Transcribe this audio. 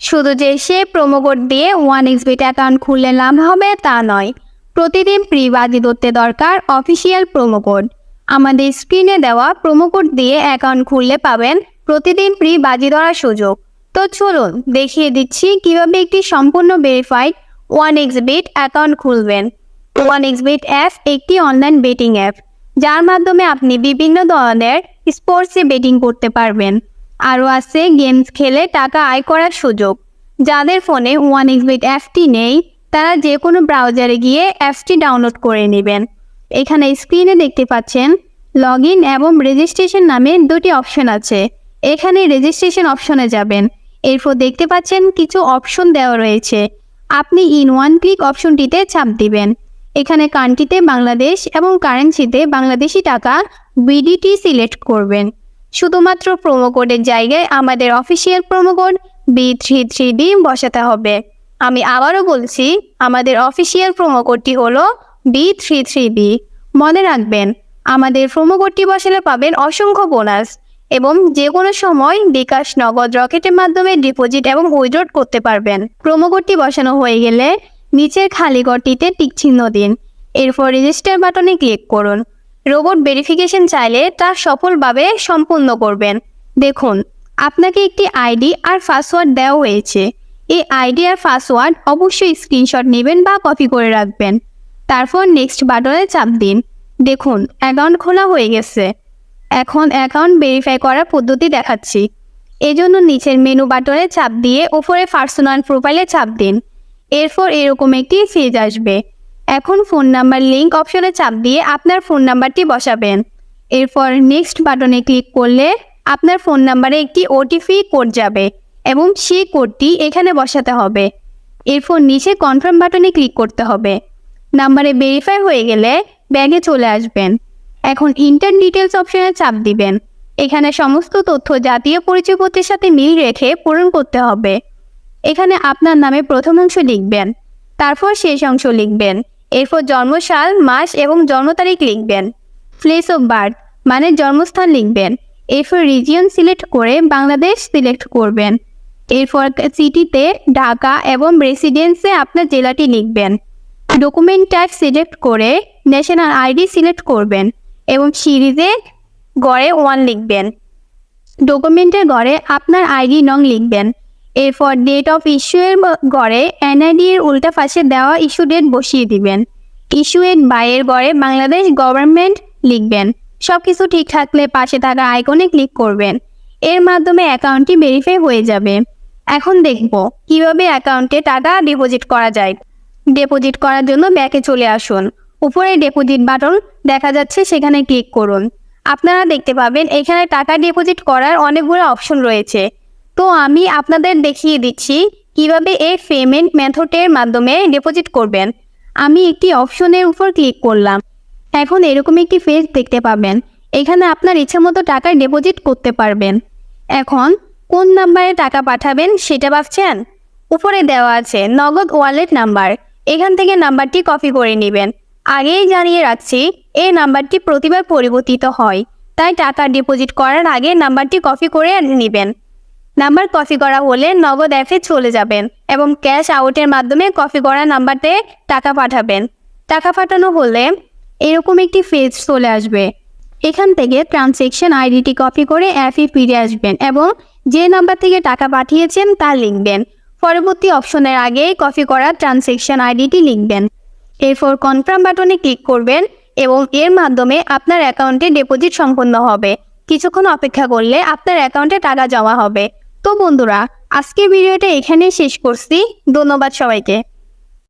শুধু যে সে promo code দিয়ে 1xbet অ্যাকাউন্ট খুললে লাভ হবে তা নয়, প্রতিদিন ফ্রি বাজি ধরতে দরকার অফিসিয়াল প্রোমো কোড। আমাদের স্ক্রিনে দেওয়া প্রোমো কোড দিয়ে অ্যাকাউন্ট খুললে পাবেন প্রতিদিন ফ্রি বাজি ধরার সুযোগ। তো চলুন দেখিয়ে দিচ্ছি কিভাবে একটি সম্পূর্ণ ভেরিফাইড 1xbet অ্যাকাউন্ট খুলবেন। 1xbet অ্যাপ একটি অনলাইন বেটিং অ্যাপ, যার মাধ্যমে আপনি বিভিন্ন ধরনের স্পোর্টসে বেটিং করতে পারবেন। আরও আছে গেমস খেলে টাকা আয় করার সুযোগ। যাদের ফোনে 1xbet অ্যাপটি নেই তারা যে কোনো ব্রাউজারে গিয়ে অ্যাপটি ডাউনলোড করে নেবেন। এখানে স্ক্রিনে দেখতে পাচ্ছেন লগ ইন এবং রেজিস্ট্রেশন নামে দুটি অপশন আছে। এখানে রেজিস্ট্রেশন অপশনে যাবেন। এরপর দেখতে পাচ্ছেন কিছু অপশন দেওয়া রয়েছে। আপনি ইন ওয়ান ক্লিক অপশনটিতে চাপ দিবেন। এখানে কান্ট্রিতে বাংলাদেশ এবং কারেন্সিতে বাংলাদেশি টাকা বিডিটি সিলেক্ট করবেন। শুধুমাত্র প্রোমো কোডের জায়গায় আমাদের অফিসিয়াল প্রোমো কোড B33D বসাতে হবে। আমি আবারও বলছি, আমাদের অফিসিয়াল প্রোমো কোডটি হলো B33B। মনে রাখবেন, আমাদের প্রোমো কোডটি বসালে পাবেন অসংখ্য বোনাস এবং যে কোনো সময় বিকাশ, নগদ, রকেটের মাধ্যমে ডিপোজিট এবং উইথড্র করতে পারবেন। প্রোমো কোডটি বসানো হয়ে গেলে নিচের খালি ঘরটিতে টিক চিহ্ন দিন। এরপর রেজিস্টার বাটনে ক্লিক করুন। রোবট ভেরিফিকেশন চাইলে তা সফলভাবে সম্পূর্ণ করবেন। দেখুন, আপনাকে একটি আইডি আর পাসওয়ার্ড দেওয়া হয়েছে। এই আইডি আর পাসওয়ার্ড অবশ্যই স্ক্রিনশট নেবেন বা কপি করে রাখবেন। তারপর নেক্সট বাটনে চাপ দিন। দেখুন, অ্যাকাউন্ট খোলা হয়ে গেছে। এখন অ্যাকাউন্ট ভেরিফাই করার পদ্ধতি দেখাচ্ছি। এজন্য নিচের মেনু বাটনে চাপ দিয়ে উপরে পার্সোনাল প্রোফাইলে চাপ দিন। এরপর এরকম একটি পেজ আসবে। এখন ফোন নাম্বার লিঙ্ক অপশনে চাপ দিয়ে আপনার ফোন নাম্বারটি বসাবেন। এরপর নেক্সট বাটনে ক্লিক করলে আপনার ফোন নাম্বারে একটি ওটিপি কোড যাবে এবং সেই কোডটি এখানে বসাতে হবে। এরপর নিচে কনফার্ম বাটনে ক্লিক করতে হবে। নাম্বারে ভেরিফাই হয়ে গেলে ব্যাগে চলে আসবেন। এখন ইন্টার ডিটেলস অপশনে চাপ দিবেন। এখানে সমস্ত তথ্য জাতীয় পরিচয়পত্রের সাথে মিল রেখে পূরণ করতে হবে। এখানে আপনার নামে প্রথম অংশ লিখবেন, তারপর শেষ অংশ লিখবেন। এরপর জন্মসাল, মাস এবং জন্ম তারিখ লিখবেন। প্লেস অফ বার্থ মানে জন্মস্থান লিখবেন। এরপর রিজিয়ন সিলেক্ট করে বাংলাদেশ সিলেক্ট করবেন। এরপর সিটিতে ঢাকা এবং রেসিডেন্সে আপনার জেলাটি লিখবেন। ডকুমেন্ট টাইপ সিলেক্ট করে ন্যাশনাল আইডি সিলেক্ট করবেন এবং সিরিজে গড়ে 1 লিখবেন। ডকুমেন্টের গড়ে আপনার আইডি নং লিখবেন। এরপর ডেট অফ ইস্যু এর গড়ে এনআইডি এর উল্টা পাশে দেওয়া ইস্যু ডেট বসিয়ে দিবেন। ইস্যু এর বাইয়ের গড়ে বাংলাদেশ গভর্নমেন্ট লিখবেন। সবকিছু ঠিক থাকলে পাশে থাকা আইকনে ক্লিক করবেন। এর মাধ্যমে অ্যাকাউন্টটি ভেরিফাই হয়ে যাবে। এখন দেখব কিভাবে অ্যাকাউন্টে টাকা ডিপোজিট করা যায়। ডিপোজিট করার জন্য ব্যাকে চলে আসুন। উপরে ডিপোজিট বাটন দেখা যাচ্ছে, সেখানে ক্লিক করুন। আপনারা দেখতে পাবেন এখানে টাকা ডিপোজিট করার অনেকগুলো অপশন রয়েছে। তো আমি আপনাদের দেখিয়ে দিচ্ছি কিভাবে এই পেমেন্ট মেথডের মাধ্যমে ডিপোজিট করবেন। আমি একটি অপশনের উপর ক্লিক করলাম। এখন এরকম একটি পেজ দেখতে পাবেন। এখানে আপনার ইচ্ছামতো টাকা ডিপোজিট করতে পারবেন। এখন কোন নাম্বারে টাকা পাঠাবেন সেটা ভাবছেন? উপরে দেওয়া আছে নগদ ওয়ালেট নাম্বার। এখান থেকে নাম্বারটি কপি করে নেবেন। আগেই জানিয়ে রাখছি, এই নাম্বারটি প্রতিবার পরিবর্তিত হয়, তাই টাকা ডিপোজিট করার আগে নাম্বারটি কপি করে নেবেন। নাম্বার কপি করা হলে নগদ অ্যাপে চলে যাবেন এবং ক্যাশ আউটের মাধ্যমে কপি করা নাম্বারে টাকা পাঠাবেন। টাকা পাঠানো হলে এরকম একটি পেজ চলে আসবে। এখান থেকে ট্রানজ্যাকশন আইডিটি কপি করে অ্যাপে ফিরে আসবেন এবং যে নাম্বার থেকে টাকা পাঠিয়েছেন তা লিখবেন। পরবর্তী অপশনের আগেই কপি করা ট্রানজ্যাকশন আইডিটি লিখবেন। এরপর কনফার্ম বাটনে ক্লিক করবেন এবং এর মাধ্যমে আপনার অ্যাকাউন্টে ডিপোজিট সম্পন্ন হবে। কিছুক্ষণ অপেক্ষা করলে আপনার অ্যাকাউন্টে টাকা জমা হবে। তো বন্ধুরা, আজকের ভিডিওটা এখানেই শেষ করছি। ধন্যবাদ সবাইকে।